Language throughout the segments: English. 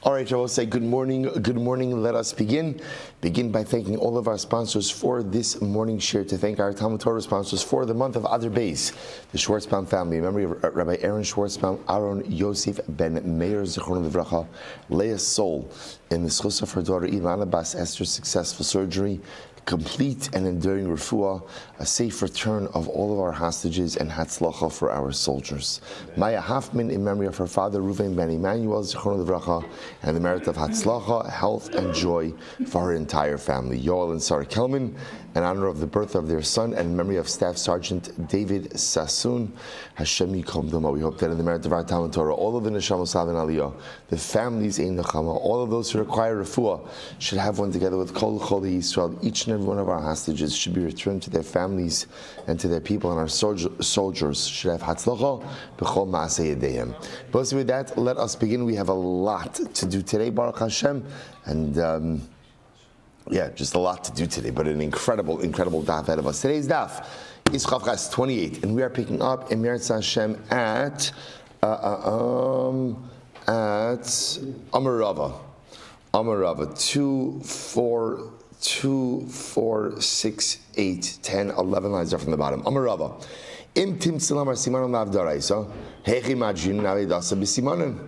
All right, I will say good morning. Good morning. Let us begin. Begin by thanking all of our sponsors for this morning share. To thank our Talmud Torah sponsors for the month of Adar Beis, the Schwartzbaum family, in memory of Rabbi Aaron Schwartzbaum, Aaron Yosef ben Meir Zichron Livracha, Leah's soul, in the schus of her daughter Ilana Bas Esther's successful surgery, complete and enduring refuah, a safe return of all of our hostages, and hatzlacha for our soldiers. Maya Hoffman, in memory of her father Reuven ben Emmanuel Zichron Livracha, and the merit of hatzlacha, health, and joy for her entire family. Yoel and Sarah Kelman, in honor of the birth of their son, and in memory of Staff Sergeant David Sassoon, Hashem Yikom Doma. We hope that in the merit of our Talmud Torah, all of the Neshamos Sav and Aliyah, the families in Nechama, all of those who require refuah, should have one together with Kol Choli Yisrael. Each and every one of our hostages should be returned to their families and to their people, and our soldiers should have hatzlacha b'chol ma'aseh yedeim. But with that, let us begin. We have a lot to do today, Baruch Hashem, and just a lot to do today, but an incredible daf ahead of us. Today's daf is Chavchas 28, and we are picking up in Meretz Hashem at Amarava 2, 4, 6, 8, 10, 11 lines are from the bottom. Amarava. Im tim silam ar simanon lav daraisa, hechi majin navedasa b'simanon.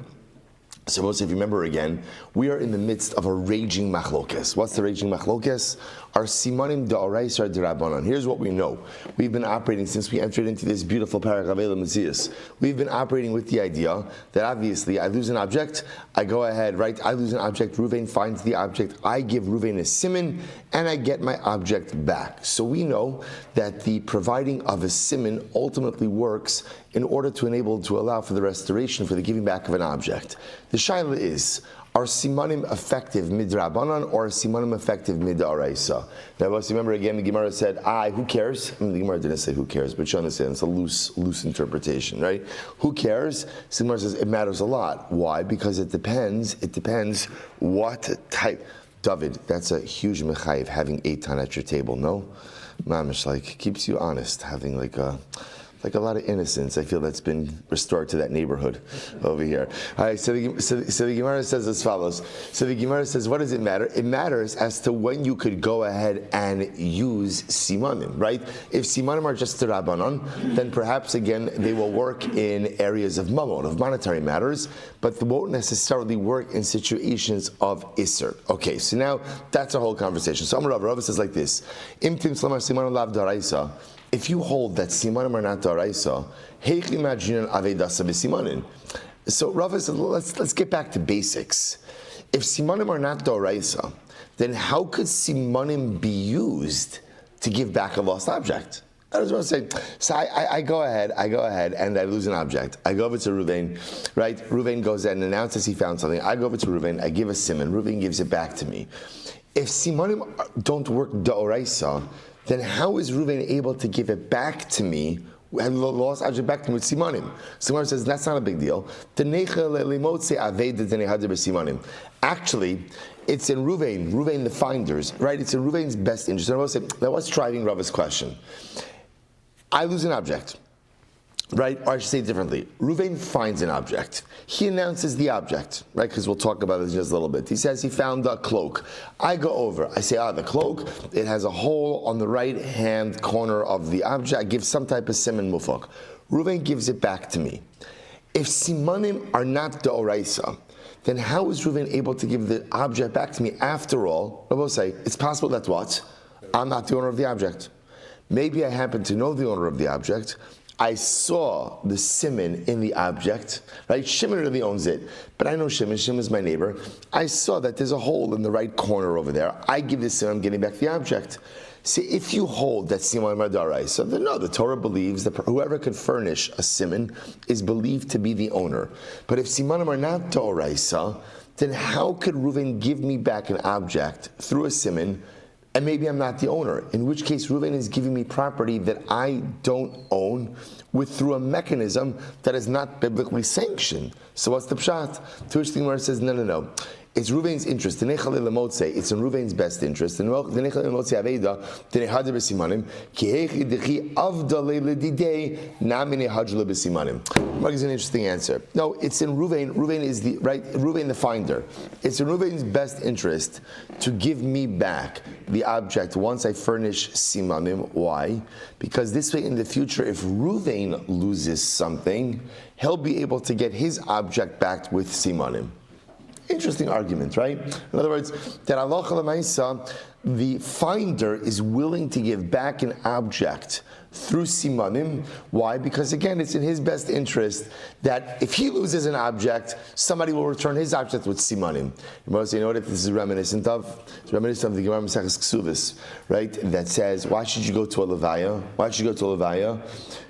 So most of you remember again, we are in the midst of a raging machlokes. What's the raging machlokes? Our simanim da'oraisa d'Rabbanan. Here's what we know. We've been operating since we entered into this beautiful paragraph of Metzia. We've been operating with the idea that obviously I lose an object, I go ahead, right? I lose an object, Reuven finds the object, I give Reuven a siman, and I get my object back. So we know that the providing of a siman ultimately works in order to allow for the restoration, for the giving back of an object. The shaila is, are simanim effective midrabanan or are simanim effective midaraisa? Now, let's remember again, the Gemara said, who cares? I mean, the Gemara didn't say who cares, but you understand, it's a loose interpretation, right? Who cares? The Gemara says it matters a lot. Why? Because it depends what type. David, that's a huge mechayiv, having eitan at your table, no? Mamish, keeps you honest, having a lot of innocence. I feel that's been restored to that neighborhood over here. All right, so the Gemara says as follows. So the Gemara says, what does it matter? It matters as to when you could go ahead and use simanim, right? If simanim are just Rabbanon, then perhaps again they will work in areas of mamon, of monetary matters, but they won't necessarily work in situations of Isser. Okay, so now that's a whole conversation. So Rav says like this: Imtim slamar simanim lav daraisa. If you hold that simanim are not daraisa, heichi majinan avedasa b'simanin. So Rav says, let's get back to basics. If simanim are not daraisa, then how could simanim be used to give back a lost object? I was going to say, so I go ahead and I lose an object. I go over to Reuven, right? Reuven goes in and announces he found something. I go over to Reuven, I give a siman. Reuven gives it back to me. If simanim don't work daraisa, then how is Reuven able to give it back to me, and the lost object back to me with simanim? Someone says, that's not a big deal. Actually, it's in Reuven the finders, right? It's in Reuven's best interest. And I will say, now what's driving Rava's question? I lose an object, right? Or I should say it differently. Reuven finds an object. He announces the object, right? Because we'll talk about this in just a little bit. He says he found a cloak. I go over. I say, the cloak, it has a hole on the right-hand corner of the object. I give some type of siman mufak. Reuven gives it back to me. If simanim are not deoraisa, then how is Reuven able to give the object back to me? After all, I will say, it's possible that what? I'm not the owner of the object. Maybe I happen to know the owner of the object. I saw the siman in the object, right? Shimon really owns it, but I know Shimon. Shimon is my neighbor. I saw that there's a hole in the right corner over there. I give this siman, I'm getting back the object. See, if you hold that siman madaraisa, then no, the Torah believes that whoever could furnish a siman is believed to be the owner. But if simanim are not daraisa, then how could Reuven give me back an object through a siman, and maybe I'm not the owner? In which case, Reuven is giving me property that I don't own through a mechanism that is not biblically sanctioned. So what's the pshat? To which the Gemara says, no. it's Ruvain's interest. It's in Ruvain's best interest. Mark is an interesting answer. No, it's in Ruvain. Ruvain is the right. Ruvain the finder. It's in Ruvain's best interest to give me back the object once I furnish simanim. Why? Because this way, in the future, if Ruvain loses something, he'll be able to get his object back with simanim. Interesting argument, right? In other words, that halacha l'maisa, the finder is willing to give back an object through simanim. Why? Because again, it's in his best interest that if he loses an object, somebody will return his object with simanim. You know what this is reminiscent of? It's reminiscent of the Gemara Maseches Ksuvos, right? That says, why should you go to a levaya? Why should you go to a levaya?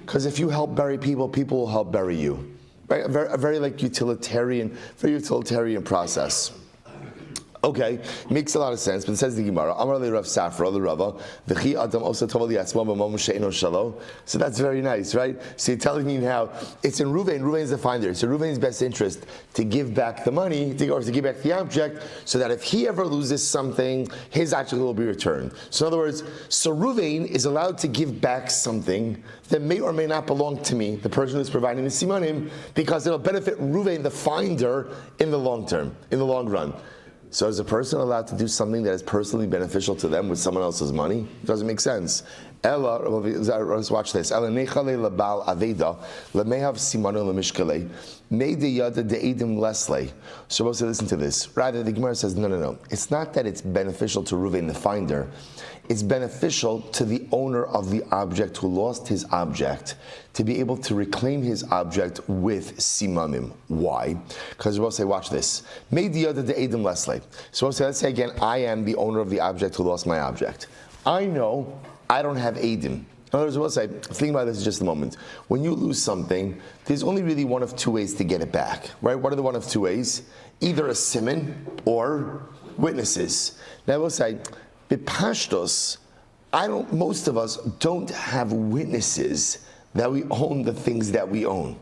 Because if you help bury people, people will help bury you. Right? A very utilitarian process. Okay, makes a lot of sense, but it says the Gemara, Amar le Rav Safra, the Rava, v'chi adam osa tova li'atzmo b'mom she'eno shalo. So that's very nice, right? So you're telling me now, it's in Ruvain's the finder. It's in Ruvain's best interest to give back the money, or to give back the object, so that if he ever loses something, his object will be returned. So in other words, so Ruvain is allowed to give back something that may or may not belong to me, the person who's providing the simanim, because it'll benefit Ruvain, the finder, in the long term, in the long run. So is a person allowed to do something that is personally beneficial to them with someone else's money? It doesn't make sense. Ella, let's watch this. Ella nechale labal aveda lemehav simanu lemishkale meide yada deedim lesle. So we'll say, listen to this. Rather, the Gemara says, no. It's not that it's beneficial to Ruvain the finder. It's beneficial to the owner of the object who lost his object to be able to reclaim his object with simanim. Why? Because we'll say, watch this. Meide yada deedim lesle. So we'll say, let's say again, I am the owner of the object who lost my object. I know I don't have Eidim. In other words, we'll say, think about this in just a moment. When you lose something, there's only really one of two ways to get it back, right? What are the one of two ways? Either a siman or witnesses. Now we'll say, b'pashtos, most of us don't have witnesses that we own the things that we own,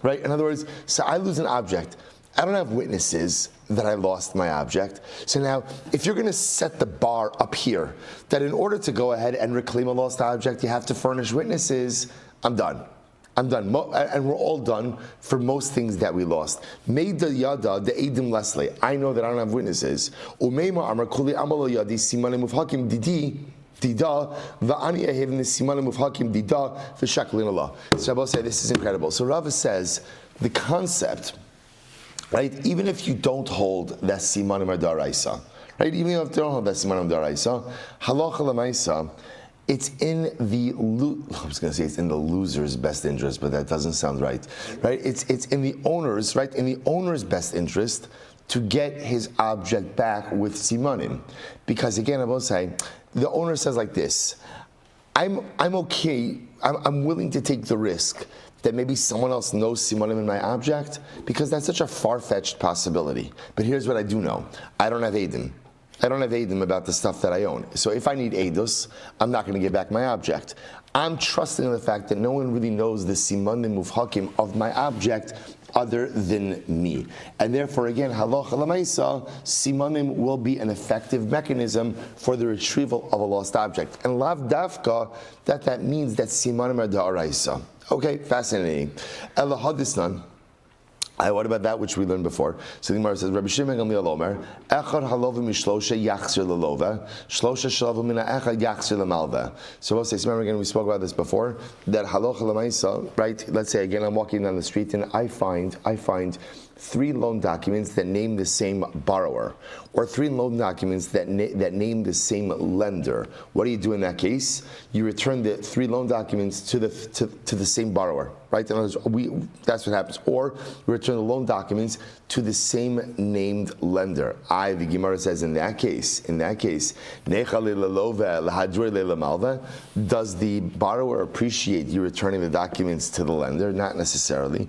right? In other words, so I lose an object. I don't have witnesses that I lost my object. So now, if you're going to set the bar up here, that in order to go ahead and reclaim a lost object, you have to furnish witnesses, I'm done. And we're all done for most things that we lost. Meida yada the edim leslie. I know that I don't have witnesses. Umeima amar kuli amalo yadi simanim ufhakim didi. Dida va'ani ehevin simanim ufhakim dida v'shaklin Allah. So I will say this is incredible. So Rava says the concept, right? Even if you don't hold that simanim daraisa, right? Even if you don't hold that simanim daraisa, halacha l'maisa, it's in the I was going to say it's in the loser's best interest, but that doesn't sound right. Right? It's in the owner's, right? In the owner's best interest to get his object back with simanim, because again, I will say, the owner says like this: I'm okay. I'm willing to take the risk that maybe someone else knows simanim in my object, because that's such a far-fetched possibility. But here's what I do know: I don't have Eidim. I don't have Eidim about the stuff that I own. So if I need Eidos, I'm not going to get back my object. I'm trusting in the fact that no one really knows the simanim mufhakim of my object other than me. And therefore, again, halacha l'maisa, simanim will be an effective mechanism for the retrieval of a lost object. And lav dafka, that means that simanim are da'araisa. Okay, fascinating. Ela hadisnan. What about that which we learned before? So the Gemara says, Rabbi Shimon Gamliel Omer, Echad halovim mishlosha yachzir lelova, shlosha shalavim mina echad yachzir lemalva. So we'll say, remember again, we spoke about this before, that halacha l'maisa, right? Let's say again, I'm walking down the street and I find 3 loan documents that name the same borrower, or 3 loan documents that name the same lender. What do you do in that case? You return the 3 loan documents to the same borrower, right? In other words, that's what happens. Or we return the loan documents to the same named lender. The Gemara says in that case, does the borrower appreciate you returning the documents to the lender? Not necessarily.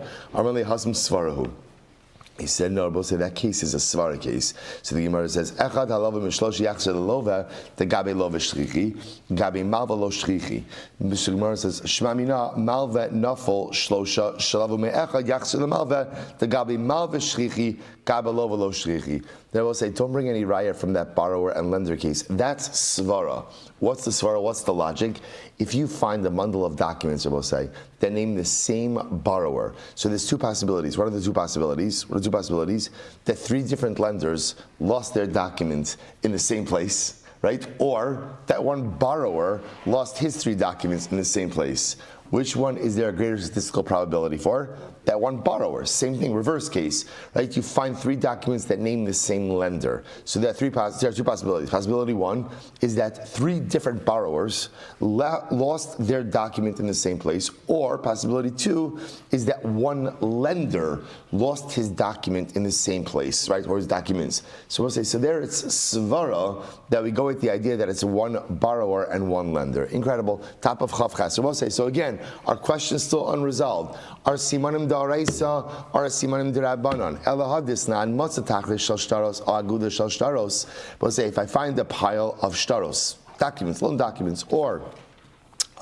He said, no, both say that case is a svara case. So the Gemara says, Echad halava mishlosh yachzer lelova, the gabe lova shrichi, gabe malva lo shrichi. The Gemara says, Shmamina malva nafol shlosha, shalavu me echad yachzer lemalva, the gabe malva shrichi, gabe lova lo shrichi. then I will say, don't bring any raya from that borrower and lender case. That's svara. What's the svara? What's the logic? If you find a bundle of documents, I will say, that name the same borrower. So there's two possibilities. What are the two possibilities? What are the two possibilities? That three different lenders lost their documents in the same place, right? Or that one borrower lost his three documents in the same place. Which one is there a greater statistical probability for? That one borrower. Same thing, reverse case, right? You find three documents that name the same lender. So there are two possibilities. Possibility one is that three different borrowers lost their document in the same place. Or possibility two is that one lender lost his document in the same place, right? Or his documents. So we'll say, so there it's svara that we go with the idea that it's one borrower and one lender. Incredible. Top of Chavchas. So we'll say, so again, our question is still unresolved. Are simanim da'araisa or simanim d'Rabbanan? Elahadisna and matzatachli shel shtaros or aguda shel shtaros. We'll say if I find a pile of shtaros, documents, loan documents, or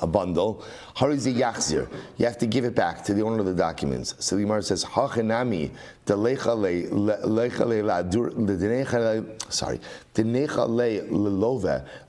a bundle, harizi yachzir, you have to give it back to the owner of the documents. So the Gemara says, hachenami delechale lelove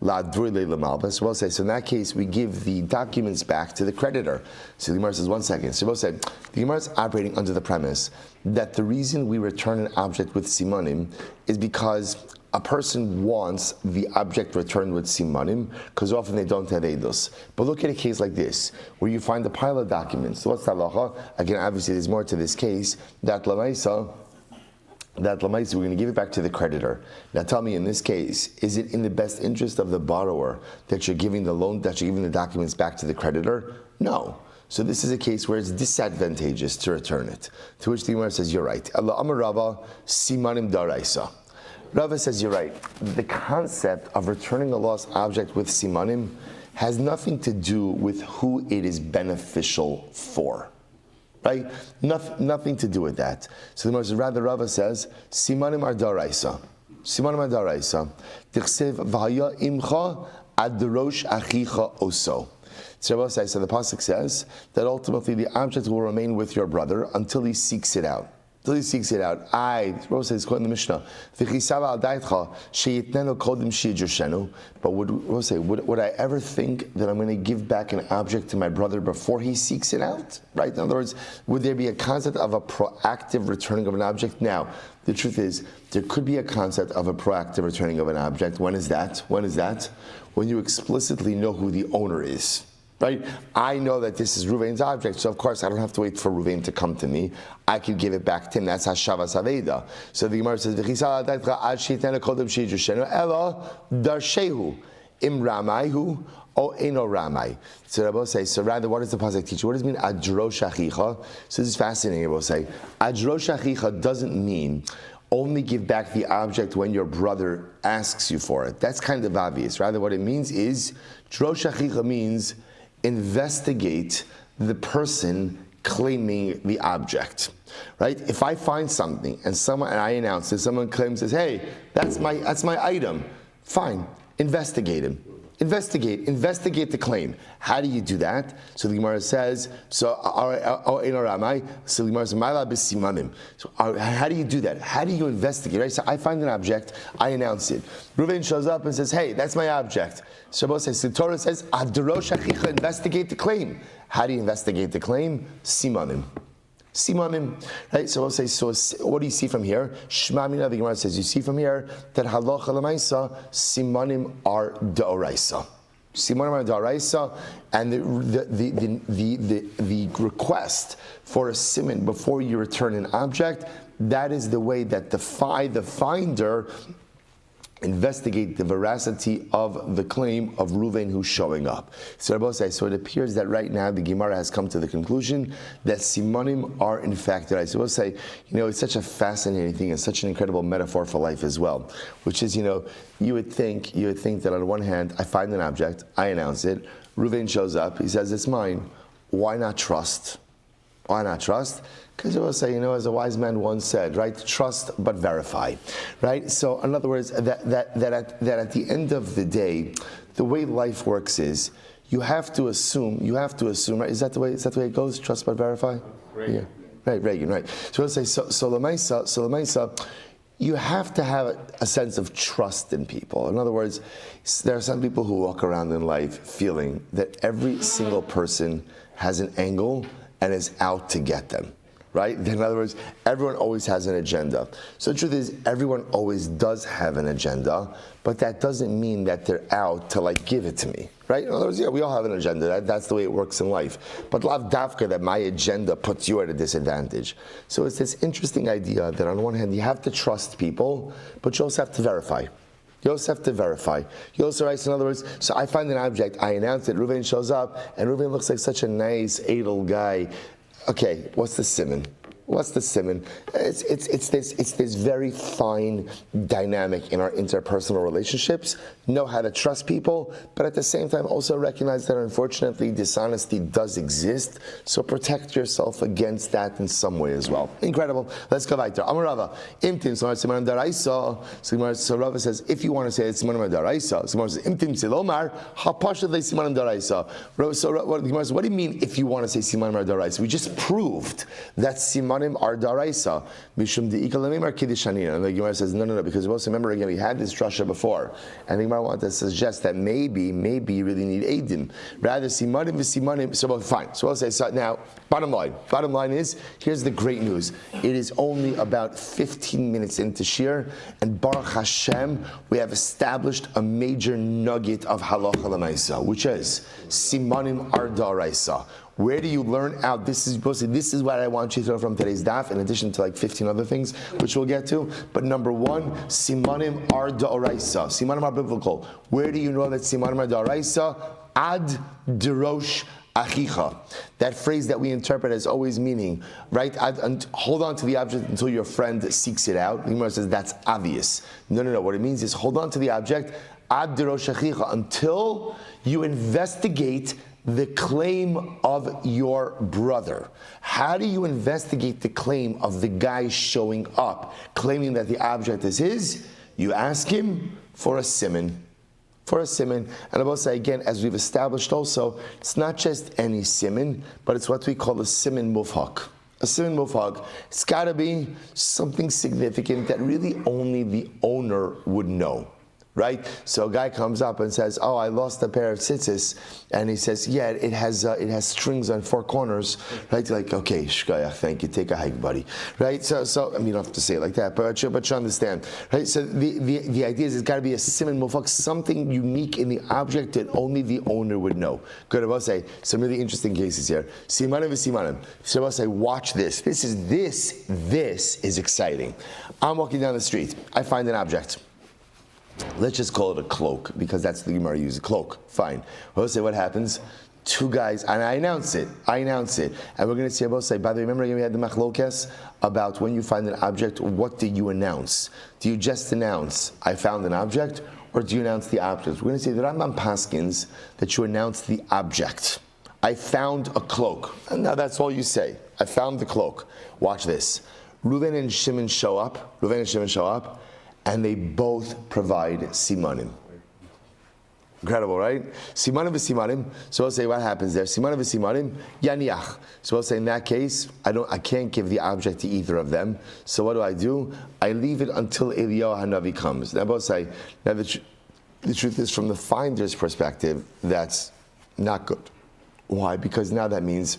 laduri lemalbas. We'll say, so in that case, we give the documents back to the creditor. So the Gemara says, 1 second. So we'll say, the Gemara is operating under the premise that the reason we return an object with simanim is because a person wants the object returned with simanim, because often they don't have eidos. But look at a case like this, where you find a pile of documents. So what's the halacha? Again, obviously there's more to this case. That lamaisa, we're going to give it back to the creditor. Now tell me, in this case, is it in the best interest of the borrower that you're giving the loan, that you're giving the documents back to the creditor? No. So this is a case where it's disadvantageous to return it. To which the Gemara says, you're right. Allah Amar Rava, simanim daraisa. Rava says you're right. The concept of returning a lost object with simanim has nothing to do with who it is beneficial for, right? Nothing to do with that. So the Gemara says, rather Rava says, simanim are daraisa. Simanim are daraisa. Tichsev v'haya imcha ad rosh achicha oso. So the pasuk says that ultimately the object will remain with your brother until he seeks it out. Until he seeks it out. Rose says, quote in the Mishnah, but would I ever think that I'm going to give back an object to my brother before he seeks it out? Right? In other words, would there be a concept of a proactive returning of an object? Now, the truth is, there could be a concept of a proactive returning of an object. When is that? When you explicitly know who the owner is. Right? I know that this is Ruvain's object, so of course I don't have to wait for Ruvain to come to me. I can give it back to him. That's Hashavas Aveda. So the Gemara says, Ela darshehu im ramaihu o eno ramai. So Rabbi say, so rather, what does the pasuk teach? What does it mean adro shachicha? So this is fascinating. Rabbi say, adro shachicha doesn't mean only give back the object when your brother asks you for it. That's kind of obvious. Rather, what it means is dro shachicha means investigate the person claiming the object, right? If I find something and I announce it, someone claims, says, "Hey, that's my item." Fine, investigate him. Investigate the claim. How do you do that? So the Gemara says, so the Gemara says, so how do you do that? How do you investigate? Right? So I find an object, I announce it. Reuven shows up and says, "Hey, that's my object." Shabbos says, the Torah says, investigate the claim. How do you investigate the claim? Simanim, right? So we'll say, so what do you see from here? Shema Mina, the Gemara says, you see from here that halacha l'maisa, simanim are da'oraisa. Simanim are da'oraisa, and the request for a siman before you return an object, that is the way that the finder investigate the veracity of the claim of Reuven who's showing up. So Rabbi says, so it appears that right now the Gemara has come to the conclusion that simanim are in fact right. So we'll say, it's such a fascinating thing and such an incredible metaphor for life as well, which is, you would think that on one hand, I find an object, I announce it, Reuven shows up, he says, it's mine. Why not trust? Why not trust? Because it will say, as a wise man once said, right? Trust but verify, right? So, in other words, that at the end of the day, the way life works is you have to assume, right? Is that the way it goes? Trust but verify. Reagan. Yeah, right. Reagan, right? So let's say, so Lamaisa, you have to have a sense of trust in people. In other words, there are some people who walk around in life feeling that every single person has an angle and is out to get them, right? In other words, everyone always has an agenda. So the truth is, everyone always does have an agenda, but that doesn't mean that they're out to give it to me, right? In other words, yeah, we all have an agenda. That's the way it works in life. But lav dafka, that my agenda puts you at a disadvantage. So it's this interesting idea that on one hand, you have to trust people, but you also have to verify. You also have to verify. You also write, in other words, so I find an object, I announce it, Reuven shows up, and Reuven looks like such a nice, adel guy. Okay, what's the simon? What's the simon? It's this very fine dynamic in our interpersonal relationships. Know how to trust people, but at the same time also recognize that unfortunately dishonesty does exist. So protect yourself against that in some way as well. Incredible. Let's go back there. Amar Rava, imtim simanim daraisa. So Rava says, if you want to say it's simanim daraisa, so Rava says imtim silomar hapashad le simanim daraisa. So what do you mean if you want to say simanim daraisa? We just proved that simanim are daraisa. Mishum de'ika lemimar kiddushanina. And the Gemara says, no, because also remember again, we had this drasha before. And the Gemara wanted to suggest that maybe you really need edim. Rather, simanim v'simanim. So fine. So I'll say, so now, bottom line is, here's the great news. It is only about 15 minutes into Shir, and Baruch Hashem, we have established a major nugget of halacha l'maisa, which is, simanim are daraisa. Where do you learn out? This is what I want you to know from today's daf, in addition to 15 other things, which we'll get to. But number one, simanim are da'oraisa. Simanim are biblical. Where do you know that simanim are da'oraisa? Ad derosh achicha. That phrase that we interpret as always meaning, right? Hold on to the object until your friend seeks it out. The Gemara says that's obvious. No. What it means is hold on to the object, ad derosh achicha, until you investigate the claim of your brother. How do you investigate the claim of the guy showing up, claiming that the object is his? You ask him for a simon. And I will say again, as we've established also, it's not just any simon, but it's what we call a simon mufhak. A simon mufhak. It's got to be something significant that really only the owner would know. Right? So a guy comes up and says, oh, I lost a pair of tzitzis. And he says, yeah, it has strings on four corners. Right? You're like, okay, shkaya, thank you. Take a hike, buddy. Right? So I mean, you don't have to say it like that, but you understand. Right? So the idea is it's got to be a siman mufak, something unique in the object that only the owner would know. Good. I will say some really interesting cases here. Simanim v'simanim. So I will say, watch this. This is exciting. I'm walking down the street. I find an object. Let's just call it a cloak, because that's the Gemara uses, cloak. Fine. We'll say what happens. Two guys, and I announce it. And we're going to see about say, by the way, remember we had the machlokes about when you find an object, what do you announce? Do you just announce, I found an object, or do you announce the object? We're going to say the Rambam paskins that you announce the object. I found a cloak. And now that's all you say. I found the cloak. Watch this. Reuven and Shimon show up. And they both provide simanim. Incredible, right? Simanim v'simanim. So I'll say what happens there. Simanim v'simanim, yaniach. So I'll say in that case, I can't give the object to either of them. So what do? I leave it until Eliyahu Hanavi comes. Now both say, now the truth is, from the finder's perspective, that's not good. Why? Because now that means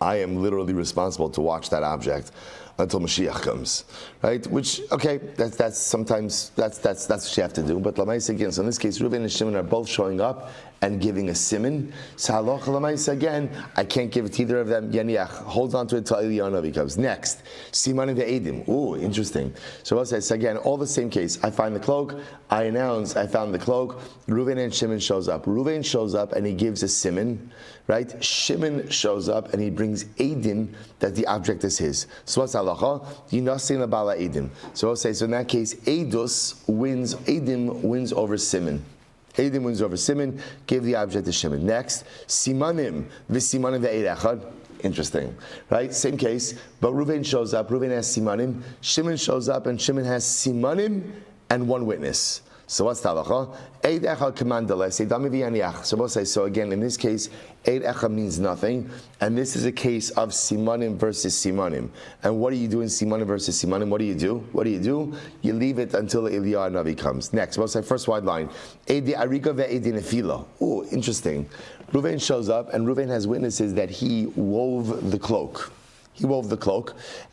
I am literally responsible to watch that object until Mashiach comes, right? Which, okay, that's sometimes what you have to do. But Lamaisa again, so in this case, Reuven and Shimon are both showing up and giving a simon. So halacha Lamaisa again, I can't give it to either of them. Yaniach, hold on to it until Eliyahu comes. Next, simanim ve'edim. Ooh, interesting. So I'll say it's again all the same case. I find the cloak. I announce I found the cloak. Reuven and Shimon shows up. Reuven shows up and he gives a simon. Right? Shimon shows up and he brings edim that the object is his. So what's halacha? Yinasin labala edim. So I'll say, so in that case, edim wins over simon. Edim wins over simon, give the object to Shimon. Next, simanim v'simanim ve'ed. Interesting, right? Same case, but Reuven shows up. Reuven has simanim. Shimon shows up, and Shimon has simanim and one witness. So what's the halacha? Eid echad kamandale seidami v'yaniach. So we'll say, so again, in this case, eid echad means nothing, and this is a case of simanim versus simanim. And what do you do in simanim versus simanim? What do you do? You leave it until Eliyahu Navi comes. Next, we'll say, first wide line. Eid arika ve'eid nefila. Oh, interesting. Reuven shows up, and Reuven has witnesses that he wove the cloak.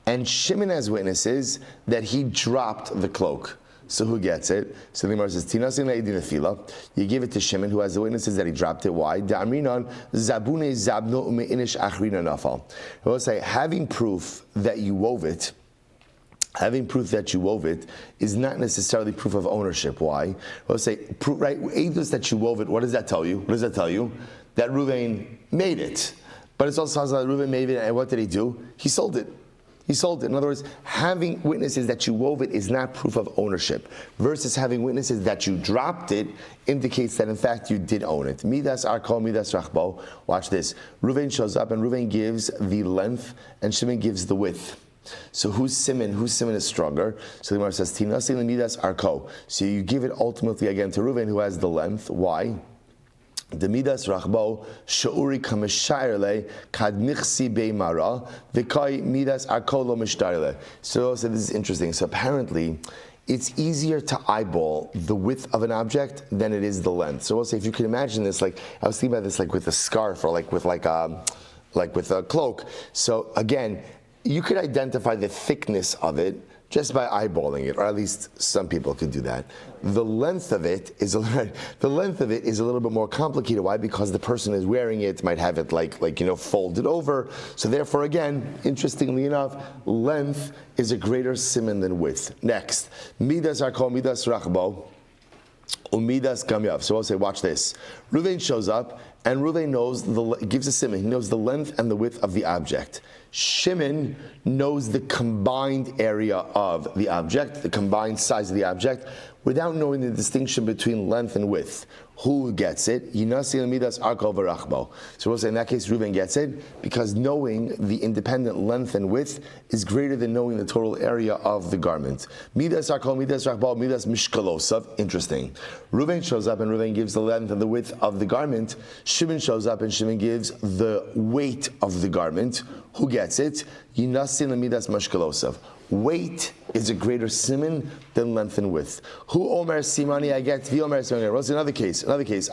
And Shimon has witnesses that he dropped the cloak. So who gets it? So the Gemara says, "Tinasin le'edin nefila." You give it to Shimon, who has the witnesses that he dropped it. Why? Da'amrinan zabune zabno umeinish achrina nafal. I will say, having proof that you wove it is not necessarily proof of ownership. Why? I will say, right? Edus that you wove it. What does that tell you? That Reuven made it. But it's also that Reuven made it, and what did he do? He sold it. In other words, having witnesses that you wove it is not proof of ownership, versus having witnesses that you dropped it indicates that in fact you did own it. Midas arko, midas rachbo. Watch this. Reuven shows up and Reuven gives the length and Shimon gives the width. So whose simon is stronger? So the Gemara says, Tinasin midas arko. So you give it ultimately again to Reuven, who has the length. Why? The midas rachbo shauri kameshayerle kad nichsi beimara v'kai midas akolo mishtarele. So this is interesting. So apparently, it's easier to eyeball the width of an object than it is the length. So we'll say, if you can imagine this, like I was thinking about this, like with a scarf or like with a cloak. So again, you could identify the thickness of it just by eyeballing it, or at least some people could do that. The length of it is a little bit more complicated. Why? Because the person is wearing it might have it like folded over. So therefore, again, interestingly enough, length is a greater siman than width. Next, midas are called midas rachbo, umidas kamyav. So I'll say, watch this. Reuven shows up, and Reuven gives a siman. He knows the length and the width of the object. Shimon knows the combined area of the object, the combined size of the object, without knowing the distinction between length and width. Who gets it? Yinasi midas arko v'rachbo. So we'll say in that case, Reuven gets it because knowing the independent length and width is greater than knowing the total area of the garment. Midas arko, midas rachbo, midas mishkalosav. Interesting. Reuven shows up and Reuven gives the length and the width of the garment. Shimon shows up and Shimon gives the weight of the garment. Who gets it? Yinasi midas mishkalosav. Weight is a greater siman than length and width. Who omer simani I get? Vi omer simani. What's another case?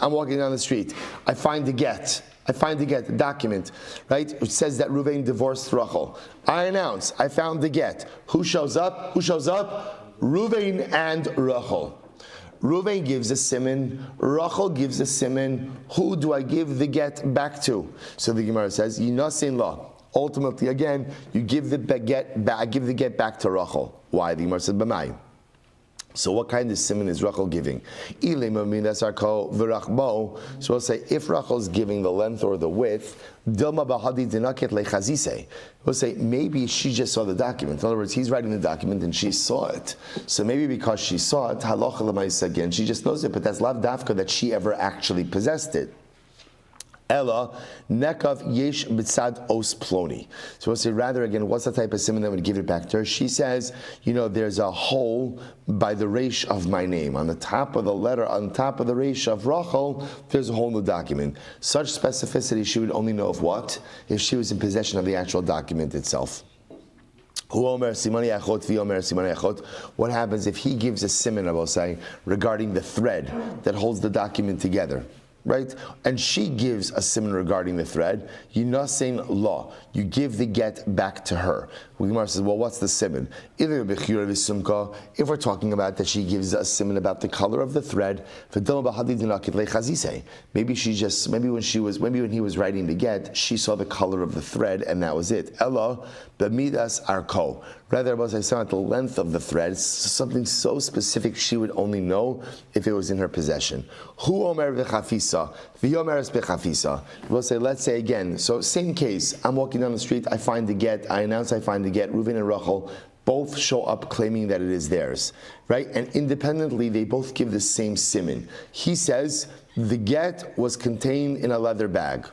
I'm walking down the street. I find the get, the document, right? It says that Reuven divorced Rachel. I announce, I found the get. Who shows up? Reuven and Rachel. Reuven gives a siman, Rachel gives a siman. Who do I give the get back to? So the Gemara says, Yinasin law. Ultimately, again, you give the get back to Rachel. Why? The Gemara said, "B'may." So, what kind of siman is Rachel giving? So, we'll say if Rachel is giving the length or the width, we'll say maybe she just saw the document. In other words, he's writing the document and she saw it. So maybe because she saw it, halacha l'maisa again, she just knows it. But that's lav dafka that she ever actually possessed it. Ella nekav yesh b'tzad os ploni. So we'll say rather again, what's the type of siman that would give it back to her? She says, there's a hole by the resh of my name. On the top of the letter, on top of the resh of Rachel, there's a hole in the document. Such specificity she would only know of what? If she was in possession of the actual document itself. What happens if he gives a siman, I will say, regarding the thread that holds the document together? Right? And she gives a siman regarding the thread. Yinasin law. You give the get back to her. Gemara says, well, what's the siman? If we're talking about that she gives a siman about the color of the thread, maybe when he was writing the get, she saw the color of the thread and that was it. Ella, b'midas arko. Rather, about the length of the thread, something so specific she would only know if it was in her possession. Hu omer v'chafisa, v'yomeres b'chafisa. We'll say, let's say again, so same case, I'm walking down the street, I find the get, I announce I find the get, Reuven and Rachel both show up claiming that it is theirs, right? And independently, they both give the same siman. He says, the get was contained in a leather bag.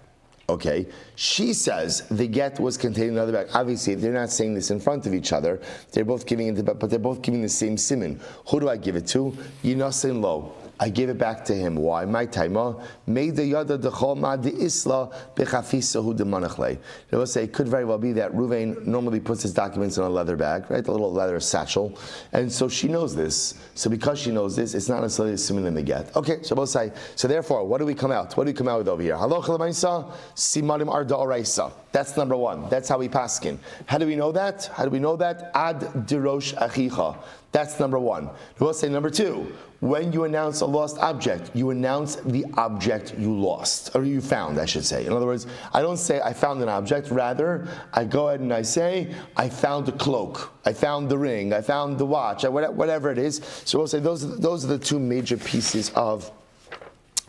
Okay, she says the get was contained in another bag. Obviously, they're not saying this in front of each other. They're both giving it, but they're both giving the same siman. Who do I give it to? Yinasin lo. I give it back to him. Why? My taima made the yada dechol ma de isla bechafisahu de manachle. They will say it could very well be that Ruvain normally puts his documents in a leather bag, right, a little leather satchel, and so she knows this. So because she knows this, it's not necessarily a siman in the get. Okay, so we'll say. So therefore, what do we come out? What do we come out with over here? Halacha l'maisa simanim arda oraisa. That's number one. That's how we paskin. How do we know that? How do we know that? Ad dirosh achicha. That's number one. We'll say number two. When you announce a lost object, you announce the object you lost, or you found, I should say. In other words, I don't say I found an object, rather, I go ahead and I say, I found a cloak, I found the ring, I found the watch, whatever it is. So we'll say those are the two major pieces of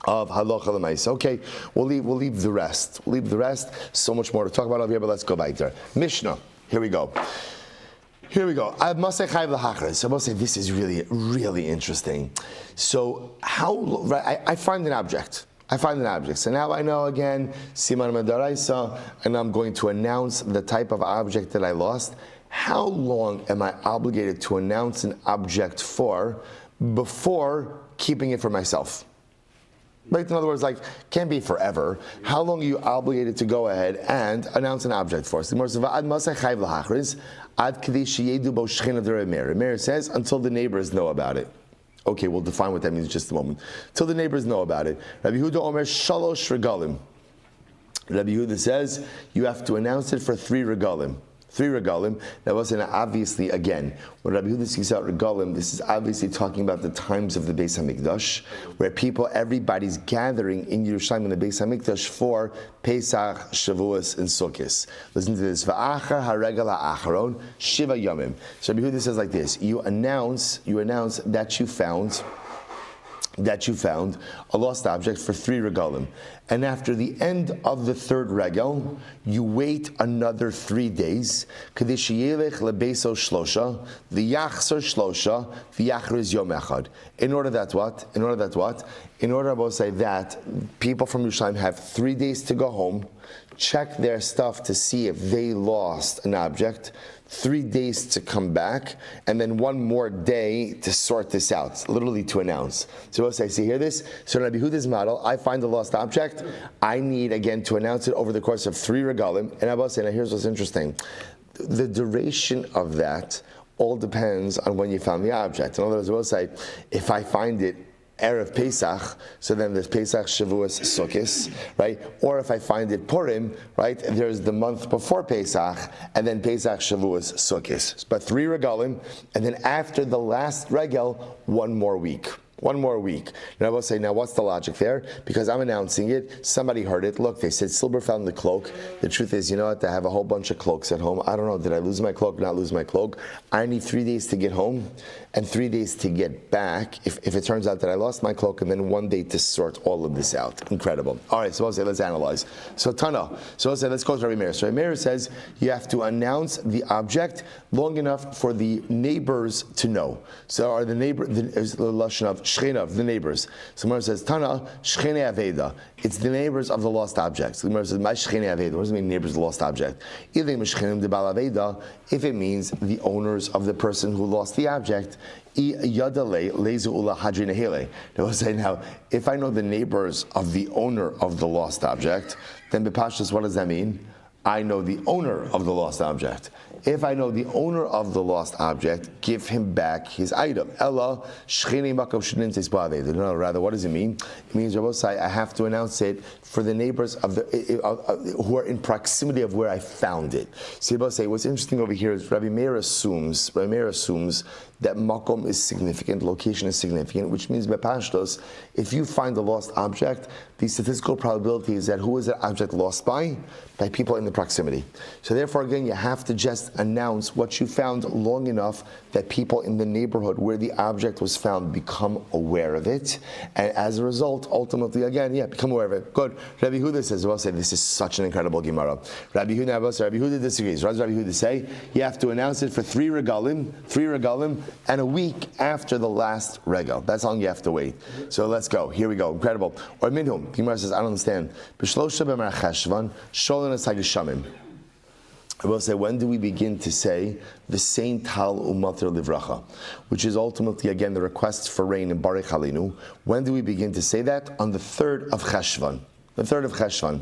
halacha l'maisa. Okay, we'll leave the rest. We'll leave the rest. So much more to talk about over here, but let's go back there. Mishnah, here we go. Here we go. I must say, this is really, really interesting. So, I find an object. So now I know again, Siman Madaraisa, and I'm going to announce the type of object that I lost. How long am I obligated to announce an object for before keeping it for myself? Right? In other words, can't be forever. How long are you obligated to go ahead and announce an object for? The Meir says, until the neighbors know about it. Okay, we'll define what that means in just a moment. Till the neighbors know about it. Rabbi Yehuda Omer shalosh regalim. Rabbi Yehuda says, you have to announce it for 3 regalim. 3 regalim. That wasn't obviously, again, when Rabbi Yehuda speaks out regalim, this is obviously talking about the times of the Beis HaMikdash, where everybody's gathering in Yerushalayim in the Beis HaMikdash for Pesach, Shavuos, and Sukkot. Listen to this. Va'achar haregal ha'acharon shiva yomim. So Rabbi Yehuda says like this: you announce that you found a lost object for 3 regalim. And after the end of the 3rd regal, you wait another 3 days. Kadishiyelech lebeso shlosha, v'yachzor shlosha, v'yachriz yom echad. In order that what? In order, I will say that people from Yerushalayim have 3 days to go home, check their stuff to see if they lost an object, 3 days to come back, and then 1 more day to sort this out, literally to announce. So we'll say, see, hear this? So in Rabbi Yehuda's model, I find a lost object, I need, again, to announce it over the course of 3 regalim, and I will say, now here's what's interesting. The duration of that all depends on when you found the object. In other words, we'll say, if I find it Erev Pesach, so then there's Pesach, Shavuos, Sukkot, right? Or if I find it Purim, right, there's the month before Pesach, and then Pesach, Shavuos, Sukkot. But 3 regalim, and then after the last regal, 1 more week. 1 more week. And I will say, now what's the logic there? Because I'm announcing it, somebody heard it. Look, they said Silber found the cloak. The truth is, you know what, I have a whole bunch of cloaks at home. I don't know, did I lose my cloak, not lose my cloak? I need 3 days to get home and 3 days to get back if it turns out that I lost my cloak, and then 1 day to sort all of this out. Incredible. All right, so I'll say, let's analyze. So Tana. So I'll say, let's go to Rabbi Meir. So Rabbi Meir says, you have to announce the object long enough for the neighbors to know. So are the there's the lashon of Shchenav, the neighbors. Someone says, Tana, Shchene Aveda. It's the neighbors of the lost object. The Gemara says, My Shchene Aveda. What does it mean, neighbors of the lost object? If it means the owners of the person who lost the object, they will say, now, if I know the neighbors of the owner of the lost object, then Bepashtas, what does that mean? I know the owner of the lost object. If I know the owner of the lost object, give him back his item. Ella, no, rather, what does it mean? It means, I have to announce it for the neighbors of who are in proximity of where I found it. So what's interesting over here is Rabbi Meir assumes that makom is significant, location is significant, which means by pashtos, if you find a lost object, the statistical probability is that who is that object lost by? By people in the proximity. So therefore, again, you have to just announce what you found long enough that people in the neighborhood where the object was found become aware of it, and as a result, ultimately, again, become aware of it. Good. Rabbi Yehuda says, well, say this is such an incredible Gemara. Rabbi Yehuda disagrees. What does Rabbi Yehuda say? You have to announce it for 3 regalim, and a week after the last regal. That's how long you have to wait. So let's go. Here we go. Incredible. Or minhum. Gemara says, I don't understand. I will say, when do we begin to say the same tal umatir livracha, which is ultimately again the request for rain in Barich Halinu? When do we begin to say that? On the 3rd of Cheshvan. The 3rd of Cheshvan.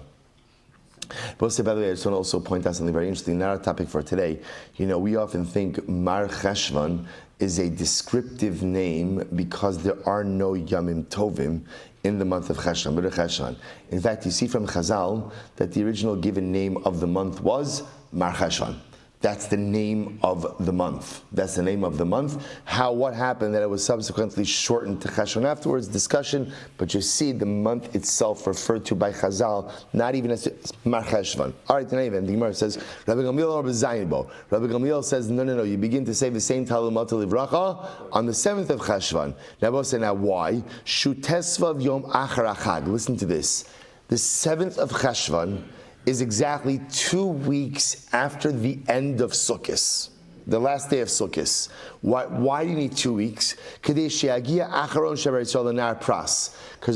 But say, by the way, I just want to also point out something very interesting, not our topic for today. We often think Mar Cheshvan is a descriptive name because there are no Yamim Tovim in the month of Cheshvan. In fact, you see from Chazal that the original given name of the month was Mar Cheshvan. That's the name of the month. That's the name of the month. What happened that it was subsequently shortened to Cheshvan afterwards, discussion, but you see the month itself referred to by Chazal, not even as Mar Cheshvan. All right, the Gemara says, Rabbi Gamliel says, no, you begin to say the same Talmud Livracha on the 7th of Cheshvan. Now why? Shutesvav Yom Achar Achag. Listen to this. The 7th of Cheshvan is exactly 2 weeks after the end of Sukkot, the last day of Sukkot. Why do you need 2 weeks? Because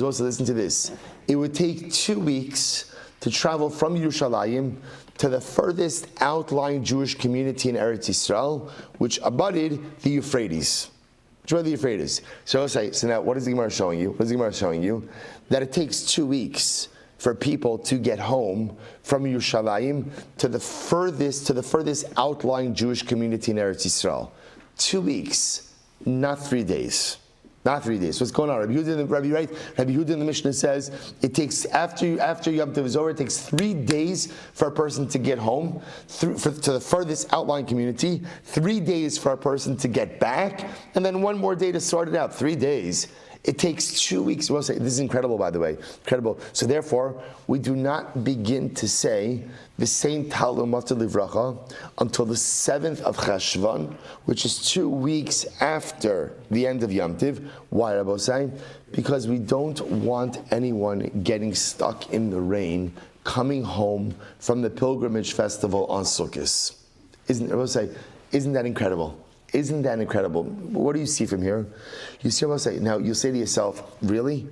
also listen to this. It would take 2 weeks to travel from Yerushalayim to the furthest outlying Jewish community in Eretz Yisrael, which abutted the Euphrates. Which are the Euphrates? So now what is the Gemara showing you? What is the Gemara showing you? That it takes 2 weeks for people to get home from Yerushalayim to the furthest outlying Jewish community in Eretz Yisrael. 2 weeks, not 3 days. Not 3 days. What's going on? Rabbi Yehuda in the Mishnah says it takes after Yom Tov is over, it takes 3 days for a person to get home to the furthest outlying community. 3 days for a person to get back, and then 1 more day to sort it out. 3 days. It takes 2 weeks. We'll say, this is incredible, by the way. Incredible. So therefore, we do not begin to say the same Talmud Livracha until the 7th of Cheshvan, which is 2 weeks after the end of Yom Tiv. Why, Rabbi say? Because we don't want anyone getting stuck in the rain coming home from the pilgrimage festival on Sukkot. Isn't that incredible? Isn't that incredible? What do you see from here? You see what I'm saying? Now, you say to yourself, really?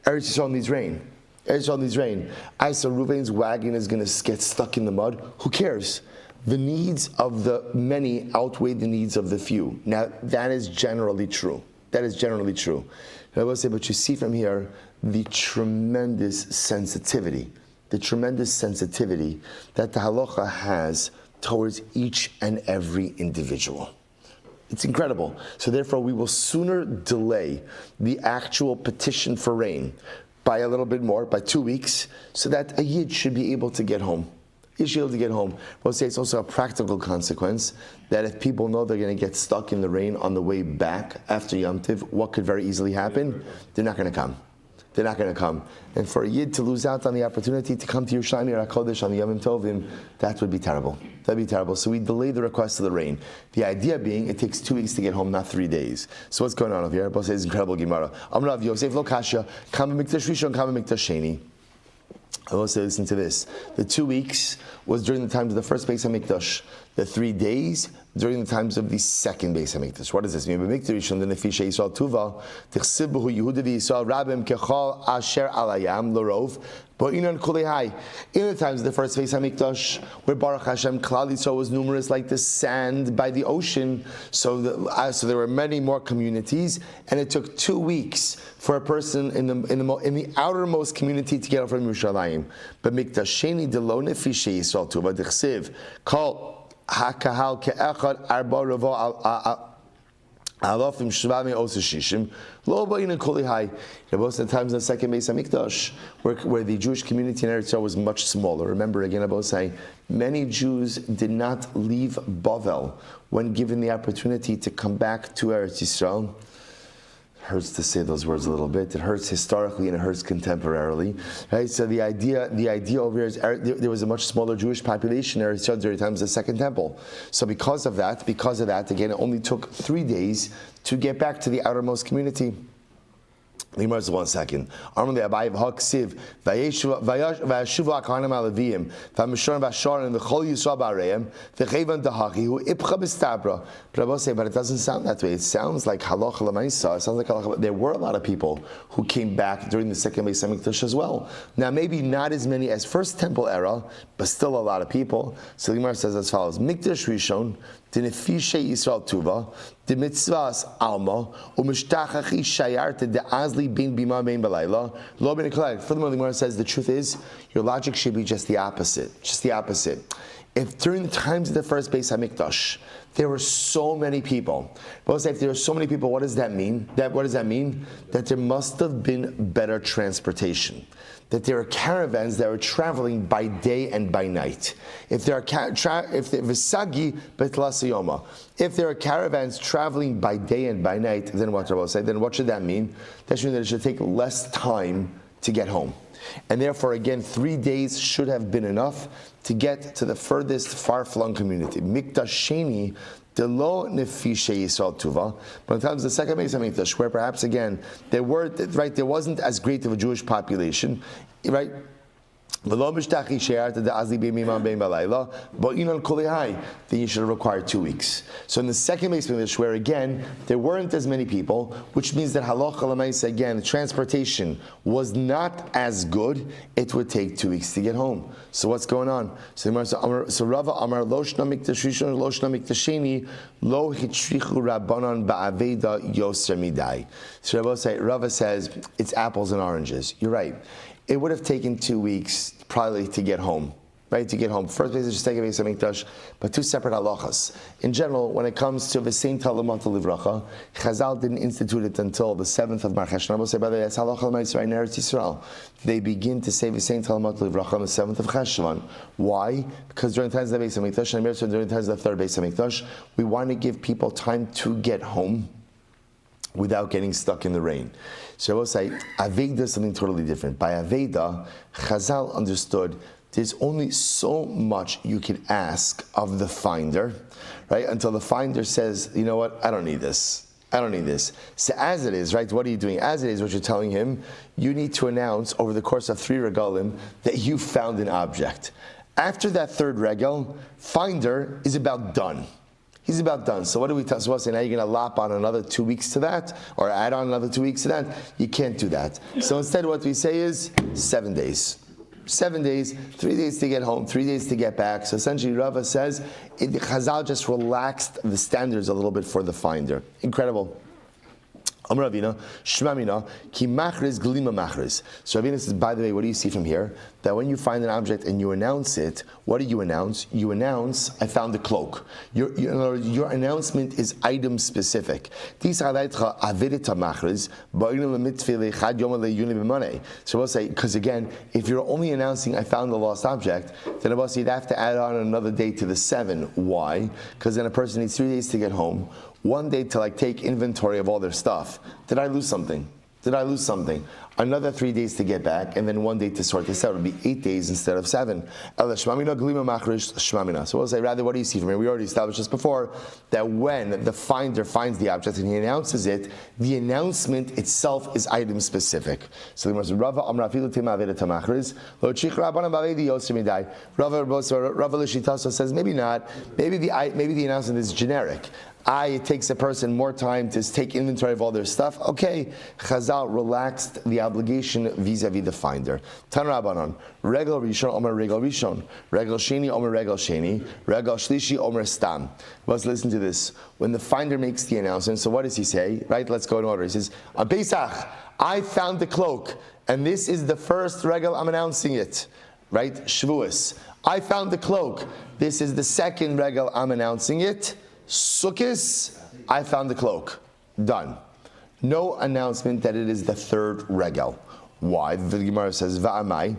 Eretz Yisrael needs rain. Eretz Yisrael needs rain. So Reuven's wagon is going to get stuck in the mud. Who cares? The needs of the many outweigh the needs of the few. Now, that is generally true. That is generally true. I will say, but you see from here the tremendous sensitivity that the halacha has towards each and every individual. It's incredible. So therefore, we will sooner delay the actual petition for rain by a little bit more, by 2 weeks, so that a Yid should be able to get home. He should be able to get home. We'll say it's also a practical consequence that if people know they're going to get stuck in the rain on the way back after Yom Tiv, what could very easily happen? They're not going to come. They're not going to come. And for a Yid to lose out on the opportunity to come to Yerushalayim or HaKodesh on the Yom Tovim, that would be terrible. That would be terrible. So we delay the request of the rain. The idea being, it takes 2 weeks to get home, not 3 days. So what's going on over here? Rabbi says, incredible Gemara. Amrav Yosef lo kasha, kam b'mikdash rishon, kam b'mikdash sheni. I will say, listen to this. The 2 weeks was during the times of the first Beis HaMikdash. The 3 days during the times of the second Beis HaMikdash. What does this mean? But in the times of the first Beis HaMikdash, where Baruch Hashem, Klal Yisrael was numerous like the sand by the ocean, so there were many more communities, and it took 2 weeks for a person in the outermost community to get out from Yerushalayim. But Mikdash Sheni delo nefishe Yisrael tuva dechsiv kol hakahal ke'echad arba ravo alofim shvami osashishim lo ba'ina koli hai. Most of the times in the second Beis HaMikdash, where the Jewish community in Eretz Yisrael was much smaller. Remember again, Abba say, many Jews did not leave Bavel when given the opportunity to come back to Eretz Yisrael. Hurts to say those words a little bit. It hurts historically and it hurts contemporarily. Right? So the idea over here is there was a much smaller Jewish population in Eretz Yisrael during the times of the Second Temple. So because of that, again, it only took 3 days to get back to the outermost community. The Gemara says 1 second. Armand the Abayi v'haksiv v'yeshuva akanim alaviyim v'amishorim v'asharim v'chol yisrael b'areim v'chevan dahaki hu ipcha b'stabra. But I will say, but it doesn't sound that way. It sounds like halacha l'maisa. It sounds like halacha. There were a lot of people who came back during the second Beis Hamikdash as well. Now maybe not as many as first temple era, but still a lot of people. So the Gemara says as follows: Mikdash Rishon. The nefishe Yisrael tuva, the mitzvahs alma, u'mishtachachi shayarte the azli bin bima bin balayla, lo bin ekolai. Furthermore, the Gemara says the truth is your logic should be just the opposite. Just the opposite. If during the times of the first Beis Hamikdash there were so many people, but if there were so many people, what does that mean? What does that mean? That there must have been better transportation. That there are caravans that are traveling by day and by night. If there are caravans traveling by day and by night, then what Rabbi say? Then what should that mean? That should mean that it should take less time to get home, and therefore, again, 3 days should have been enough to get to the furthest far-flung community. Mikdash Sheni. The lo nefishe Yisrael tuva, but in terms of the second Beis Hamikdash, where perhaps again there wasn't as great of a Jewish population, right? But then you should have required 2 weeks. So in the second Beis Hamikdash, where again there weren't as many people, which means that halacha l'maisa again, the transportation was not as good, it would take 2 weeks to get home. So what's going on? So Rava Amar lo shna mikdash rishon lo shna mikdash sheni lo hitrichu rabbanon ba'aveda yoser midai. So Rava says it's apples and oranges. You're right. It would have taken 2 weeks probably to get home, right? To get home. First place is just take a Beis Hamikdash, but two separate halachas. In general, when it comes to V'sein Talamat Livracha, Chazal didn't institute it until the 7th of Mar Cheshvan. I will say, by the way, that's halacha l'maisa right in Eretz Yisrael. They begin to say V'sein Talamat Livracha on the 7th of Cheshvan. Why? Because during the times of the Beis Hamikdash, and during the times of the third Beis Hamikdash, we want to give people time to get home without getting stuck in the rain. So I will say, Aveda is something totally different. By Aveda, Chazal understood there's only so much you can ask of the finder, right? Until the finder says, you know what, I don't need this. I don't need this. So as it is, right, what are you doing? As it is, what you're telling him, you need to announce over the course of 3 regalim that you found an object. After that third regal, finder is about done. He's about done. So what do we tell? So we'll say now you're going to lop on another 2 weeks to that, or add on another 2 weeks to that. You can't do that. So instead, what we say is 7 days. 7 days, 3 days to get home, 3 days to get back. So essentially, Rava says Chazal just relaxed the standards a little bit for the finder. Incredible. Amar Ravina, Shmamina, Ki Machriz Glima Machriz. So Ravina says, by the way, what do you see from here? That when you find an object and you announce it, what do you announce? You announce, I found a cloak. Your announcement is item specific. So we'll say, because again, if you're only announcing, I found the lost object, then you'd have to add on another day to the 7. Why? Because then a person needs 3 days to get home, 1 day to take inventory of all their stuff. Did I lose something? Another 3 days to get back, and then 1 day to sort this out. It would be 8 days instead of 7. So we'll say, rather, what do you see from here? We already established this before, that when the finder finds the object and he announces it, the announcement itself is item specific. So the Rava Lishitaso says, maybe not. Maybe the announcement is generic. It takes a person more time to take inventory of all their stuff. Okay, Chazal relaxed the obligation vis-a-vis the finder. Tan Rabbanon, Regal Rishon, Omer Regal Rishon, Regal Sheni, Omer Regal Sheni, Regal Shlishi, Omer Stam. Let's listen to this. When the finder makes the announcement, so what does he say? Right, let's go in order. He says, on Pesach, I found the cloak, and this is the first regal, I'm announcing it. Right, Shavuos, I found the cloak. This is the second regal, I'm announcing it. Sukkis, I found the cloak. Done. No announcement that it is the third regal. Why? The Gemara says, Va'amai.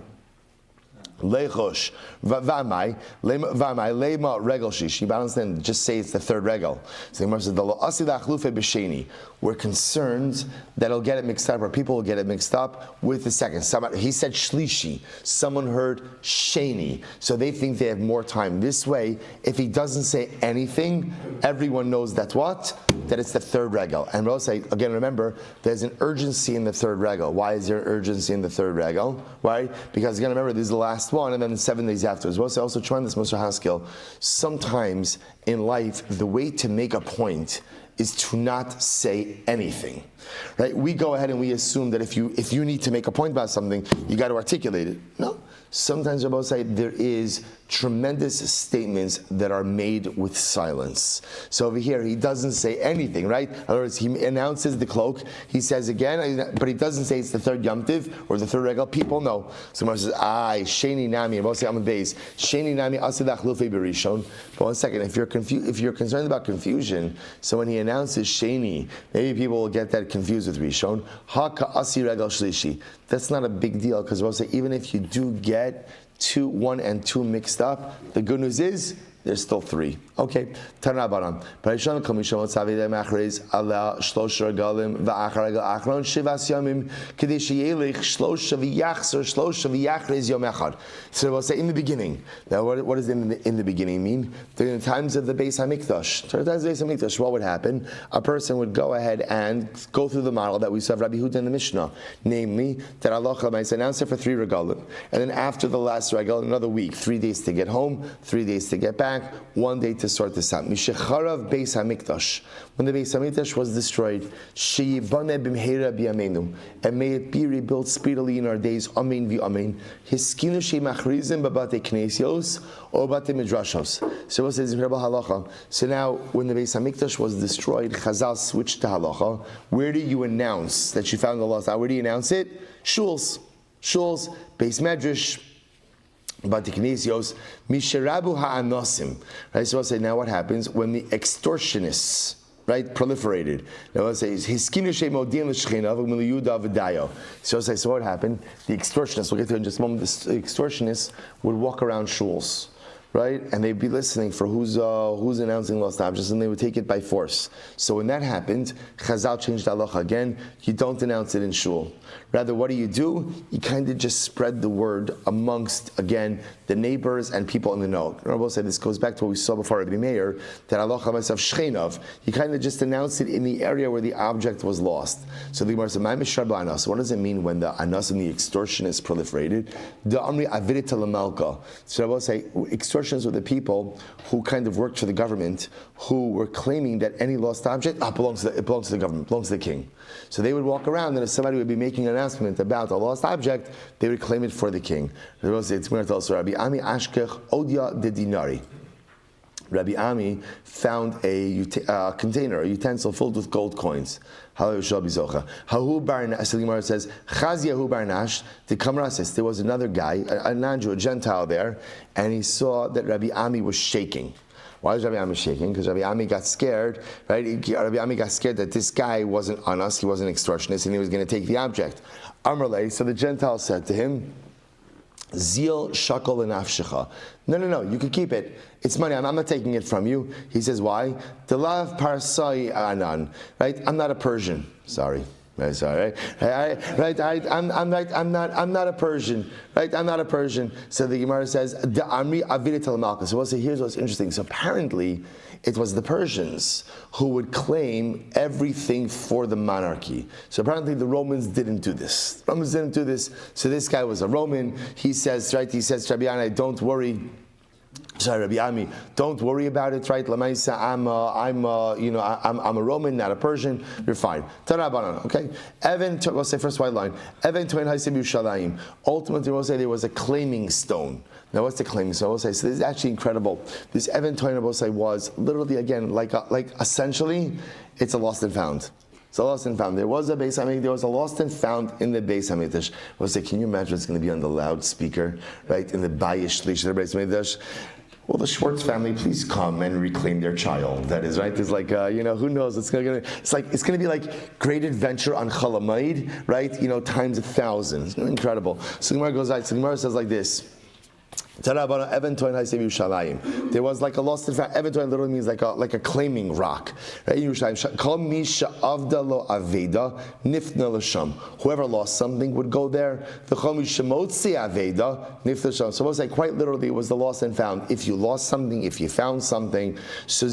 Lechosh, v'amai, lema regel shishi. But I understand, just say it's the third regel. So the Gemara says, "Lo asi la'achlufe b'sheni." We're concerned that it'll get it mixed up, or people will get it mixed up with the second. He said shlishi. Someone heard sheni, so they think they have more time. This way, if he doesn't say anything, everyone knows that's what? That it's the third regel. And we'll say again. Remember, there's an urgency in the third regel. Why is there urgency in the third regel? Right? Because again, remember, this is the last one, and then 7 days afterwards. We'll also try this, Mr. Haskell. Sometimes in life, the way to make a point is to not say anything, right? We go ahead and we assume that if you need to make a point about something, you got to articulate it. No. Sometimes Rabbi say there is tremendous statements that are made with silence. So over here, he doesn't say anything, right? In other words, he announces the cloak. He says again, but he doesn't say it's the third Yom Tiv or the third regal. People know. Someone says, Sheni Nami, and we'll say, I'm a base. Sheni Nami, Asidach Lufe Berishon. But 1 second, if you're concerned about confusion, so when he announces Sheni, maybe people will get that confused with Rishon. Haka Asi Regal Shlishi. That's not a big deal, because we'll say, even if you do get 1 and 2 mixed up, the good news is there's still 3. Okay. Tanabaram. Parishon Komishon Savide Machriz Allah Shlosh Regalim Va'achar Regal Achron Shivas Yomim Kadesh Yelich Shlosh V'Yachzer Shlosh V'Yachriz Yom Echad. So we'll say in the beginning. Now, what does in the beginning mean? During the times of the Beis Hamikdash. During the times of the Beis Hamikdash, what would happen? A person would go ahead and go through the model that we saw of Rabbi Huda in the Mishnah, namely that Allah might announce it for 3 regalim, and then after the last regal, another week, 3 days to get home, 3 days to get back, 1 day to sort this out. Mishecharav Beis Hamikdash. When the Beis Hamikdash was destroyed, Sheyivane b'mheira b'yameinu, and may it be rebuilt speedily in our days. Amen v'amen. Hiskinu shemachrizim b'bate knesios or bate midrashos. So what says in Rebbe Halacha? So now, when the Beis Hamikdash was destroyed, Chazal switched to Halacha. Where do you announce that you found the lost? Where do you announce it? Shuls, Beis Medrash. Batiknesios, Misherabu ha'anosim. Right, so I'll say, now what happens when the extortionists, right, proliferated? Now I'll say, Hiskinu she'modin l'shchinav u'miliyuda v'dayo. So I'll say, so what happened? The extortionists, we'll get to it in just a moment, the extortionists would walk around shuls, right? And they'd be listening for who's announcing lost objects, and they would take it by force. So when that happened, Chazal changed halacha again. You don't announce it in shul. Rather, what do? You kind of just spread the word amongst, again, the neighbors and people in the know. Rabbi said this goes back to what we saw before Rabbi Meir, that halacha myself shchenov. You kind of just announce it in the area where the object was lost. So the Gemara said, "My mishar ba'anas." What does it mean when the anas and the extortionists proliferated? The amri avidit lamalka. So Rabbi say, extortionists were the people who kind of worked for the government, who were claiming that any lost object belongs to the government, belongs to the king. So they would walk around, and if somebody would be making an announcement about a lost object, they would claim it for the king. Rabbi say, it's going to tell us, Rabbi Ami Ashkech Odya de Dinari. Rabbi Ami found a container, a utensil filled with gold coins. Hahu Barnash, the Gemara says, Chazyahu Barnash, the Kamra says, there was another guy, a non-Jew, a Gentile there, and he saw that Rabbi Ami was shaking. Why is Rabbi Ami shaking? Because Rabbi Ami got scared, right? Rabbi Ami got scared that this guy wasn't honest, he wasn't an extortionist, and he was going to take the object. Amrle, so the Gentile said to him, Zil shakol enafshecha. No, you can keep it. It's money. I'm not taking it from you. He says, why? Delav parsai anan. Right? I'm not a Persian. Sorry. Right, sorry. I'm not a Persian. Right? I'm not a Persian. So the Gemara says, Amri avida telemalka. So we'll say, here's what's interesting. So apparently, it was the Persians who would claim everything for the monarchy. So apparently the Romans didn't do this. So this guy was a Roman. He says, Rabbi Ami, don't worry. Rabbi Ami, don't worry about it, right? Lamaisa, I'm a Roman, not a Persian. You're fine. Tarabanan, okay? We'll say first white line. Evan Toin Haisib Yushalayim. Ultimately, we'll say there was a claiming stone. Now, what's the claiming stone? We'll say, so this is actually incredible. This Evan Toin, we'll say, was literally, again, like essentially, it's a lost and found. It's a lost and found. There was a lost and found in the Beis Hamikdash. We'll say, can you imagine it's going to be on the loudspeaker, right? In the Bayish Shlish of the Beis Hamikdash. Will the Schwartz family please come and reclaim their child? That is, right? There's like, who knows? It's going to be like Great Adventure on Chalamayid, right? Times 1,000. It's incredible. So Gemara goes out. So Gemara says like this. There was like a lost and found. Even Toin literally means like a claiming rock. Right? Whoever lost something would go there. So it was like quite literally it was the lost and found. If you lost something, if you found something, so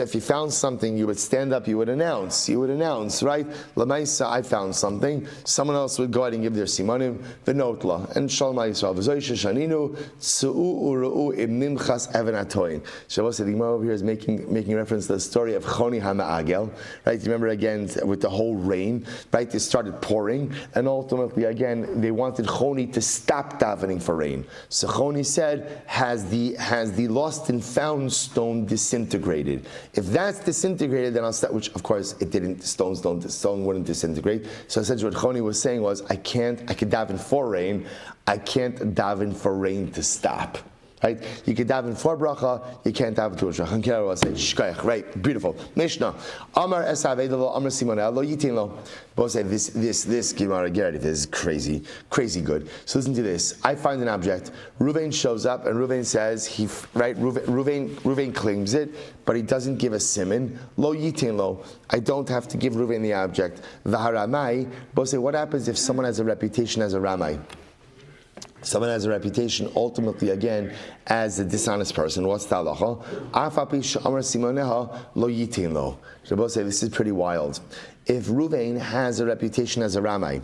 if you found something, you would stand up, you would announce, right? Lamaisa, I found something. Someone else would go ahead and give their simanim. V'notla and Shalom Yisrael v'zoy sheshaninu tzu'u u'ru'u im nimchas even atoyin. Shabbos the Gemara over here is making reference to the story of Choni HaMa'agel, right? You remember again with the whole rain, right? They started pouring, and ultimately again they wanted Choni to stop davening for rain. So Choni said, "Has the lost and found stone disintegrated? If that's disintegrated, then I'll start." Which of course it didn't. The stone wouldn't disintegrate. So essentially what Choni was saying was, I could daven for rain, I can't daven for rain to stop. Right? You can daven for bracha, you can't daven to bracha. Right? Beautiful. Mishnah. Amar esavedalo, Amar simonello, yitinlo. Both say this Gemara Gerrit, this is crazy good. So listen to this. I find an object. Ruvain shows up, and Ruvain says Ruvain claims it, but he doesn't give a siman. Lo yitinlo. I don't have to give Ruvain the object. Vaharamai. Both say, what happens if someone has a reputation as a ramai? Someone has a reputation, ultimately, again, as a dishonest person. What's the halacha? Afapi she'amar simoneha lo yitin lo. Shabbos say this is pretty wild. If Ruvain has a reputation as a ramai,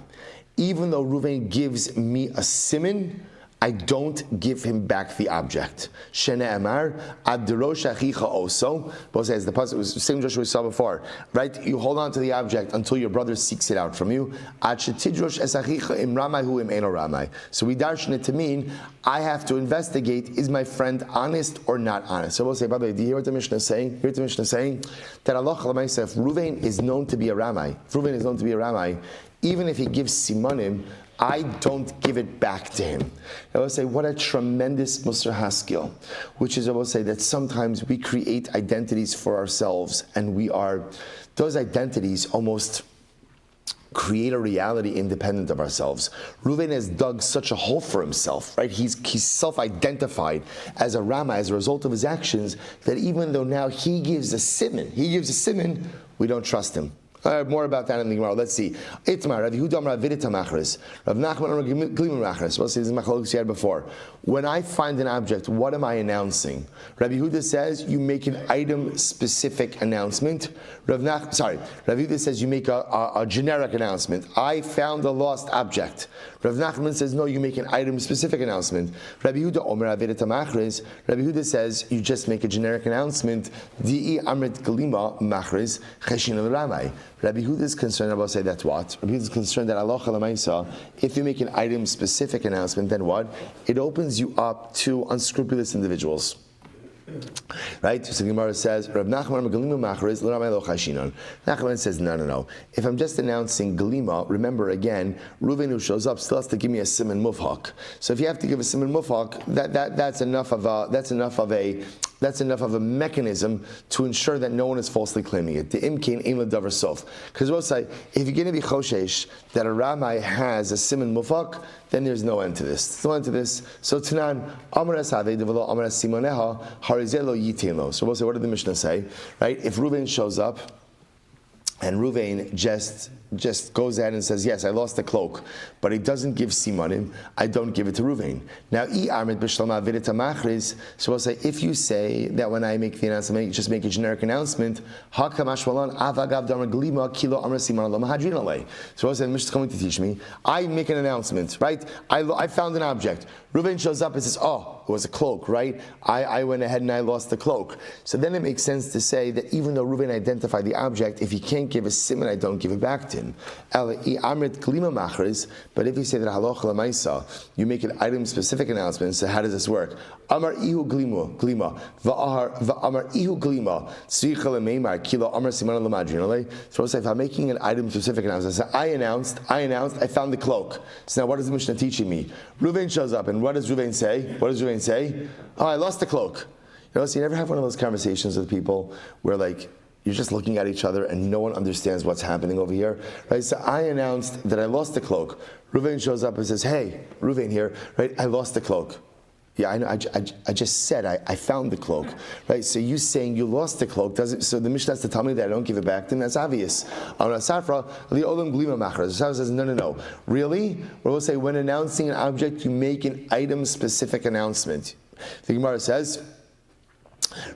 even though Ruvain gives me a siman, I don't give him back the object. Shene'emar adrosh achicha oso. Both says the pasuk was the same Joshua we saw before, right? You hold on to the object until your brother seeks it out from you. Ad shetidrosh es achicha im ramai hu im eno ramai. So we darshan it to mean I have to investigate: is my friend honest or not honest? So we'll say, by the way, do you hear what the Mishnah is saying? Hear what the Mishnah is saying? That Allah Chalamayse, if Ruvain is known to be a ramai, even if he gives simanim, I don't give it back to him. I will say, what a tremendous Musar Haskell, which is, I will say, that sometimes we create identities for ourselves, and those identities almost create a reality independent of ourselves. Reuven has dug such a hole for himself, right? He's self-identified as a Rama as a result of his actions, that even though now he gives a siman, we don't trust him. More about that in the Gemara. Let's see. Itmar, Rav Yehuda Amar Vidita Machris, Rav Nachman Amar Glima Machris. Well, see, this is Machlokes you had before. When I find an object, what am I announcing? Rav Yehuda says you make an item-specific announcement. Rav Yehuda says you make a generic announcement. I found a lost object. Rav Nachman says no, you make an item-specific announcement. Rav Yehuda Amar Vidita Machris. Rav Yehuda says you just make a generic announcement. Di'i Amrit Glima Machris Cheshin al-Ramai. Rabbi Yehuda is concerned about, say, that's what? Rabbi Yehuda is concerned that Allah Chalamaysa, if you make an item-specific announcement, then what? It opens you up to unscrupulous individuals. Right? So the Gemara says, Rav Nachman says, no. If I'm just announcing Galima, remember again, Reuven who shows up still has to give me a siman mufhak. So if you have to give a siman mufhak, that's enough of a mechanism to ensure that no one is falsely claiming it. The imkain aim davar sof. Because we'll say, if you're going to be choshesh that a Ramai has a siman mufhak, then there's no end to this. There's no end to this. So Tanan, Amar es Havei develo Amar es Simoneha harizelo yitin. So we'll say, what did the Mishnah say? Right? If Reuven shows up and Reuven just goes ahead and says, yes, I lost the cloak, but he doesn't give simanim, I don't give it to Reuven. Now, so we'll say, if you say that when I make the announcement, just make a generic announcement, so we'll say, the Mishnah is going to teach me, I make an announcement, right? I found an object. Reuven shows up and says, oh, it was a cloak, right? I went ahead and I lost the cloak. So then it makes sense to say that even though Reuven identified the object, if he can't give a siman, I don't give it back to him. But if you say that halacha lemaisa, you make an item-specific announcement. So how does this work? Amar ihu glima, va'amar ihu glima, tzricha lemeimar kilo amar simana lemadrin. So if I'm making an item-specific announcement, I say, I announced, I found the cloak. So now what is the Mishnah teaching me? Reuven shows up, and what does Reuven say? Oh, I lost the cloak. So you never have one of those conversations with people where, like, you're just looking at each other and no one understands what's happening over here, right? So I announced that I lost the cloak. Reuven shows up and says, hey, Reuven here, right? I lost the cloak. Yeah, I know. I just said I found the cloak, right? So you saying you lost the cloak doesn't. So the Mishnah has to tell me that I don't give it back to him. That's obvious. The Safra says no. Really? We'll say when announcing an object, you make an item-specific announcement. The Gemara says.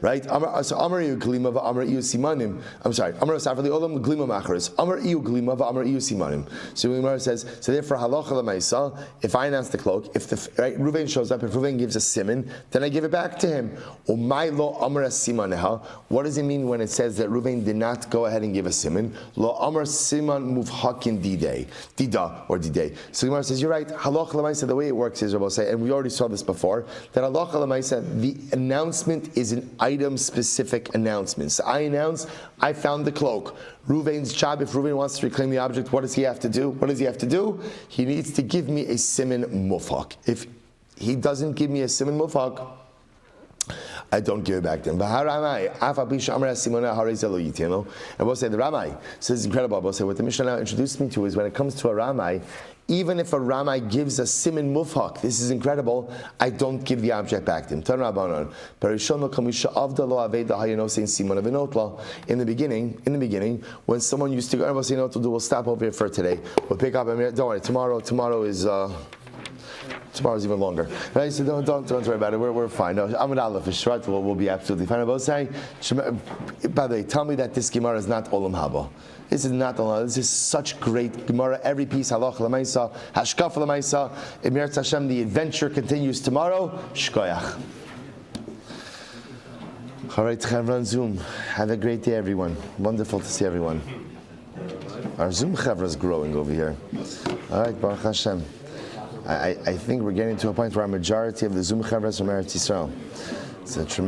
Right? So Amar Iyu Glima Amar Iyu Simanim. I'm sorry. Amar Safra the Olam Glima Macharis. Amar Iyu Glima Amar Iyu Simanim. So Gemara says, so therefore halacha lemaisa, if I announce the cloak, if the Reuven shows up, if Reuven gives a siman, then I give it back to him. Umay lo Amar Simaneha. What does it mean when it says that Reuven did not go ahead and give a siman? Lo Amar Siman Muvhakin Dida or Dide. So Gemara says, you're right. Halacha lemaisa, the way it works is, Rabbi say, and we already saw this before, that halacha lemaisa, the announcement is an item-specific announcement. So I announce, I found the cloak. Reuven's job, if Reuven wants to reclaim the object, what does he have to do? He needs to give me a siman mufhak. If he doesn't give me a siman mufhak, I don't give it back to him. And we'll say the Ramai. So this is incredible. We'll say what the Mishnah now introduced me to is when it comes to a Ramai, even if a Ramai gives a siman mufhak, this is incredible, I don't give the object back to him. In the beginning, when someone used to go, we'll stop over here for today. We'll pick up, don't worry, tomorrow is tomorrow's even longer. Right? So don't worry about it. We're fine. No, Amud Aleph is short. We'll be absolutely fine. By the way, tell me that this Gemara is not Olam Haba. This is not Olam. This is such great Gemara. Every piece Halach Lamaisa, Hashkaf Lamaisa. Emir Hashem. The adventure continues tomorrow. Shkoyach. All right, Chavra on Zoom. Have a great day, everyone. Wonderful to see everyone. Our Zoom Chavra is growing over here. All right, Baruch Hashem. I think we're getting to a point where a majority of the Zoom Chavras from Eretz Yisrael. It's a tremendous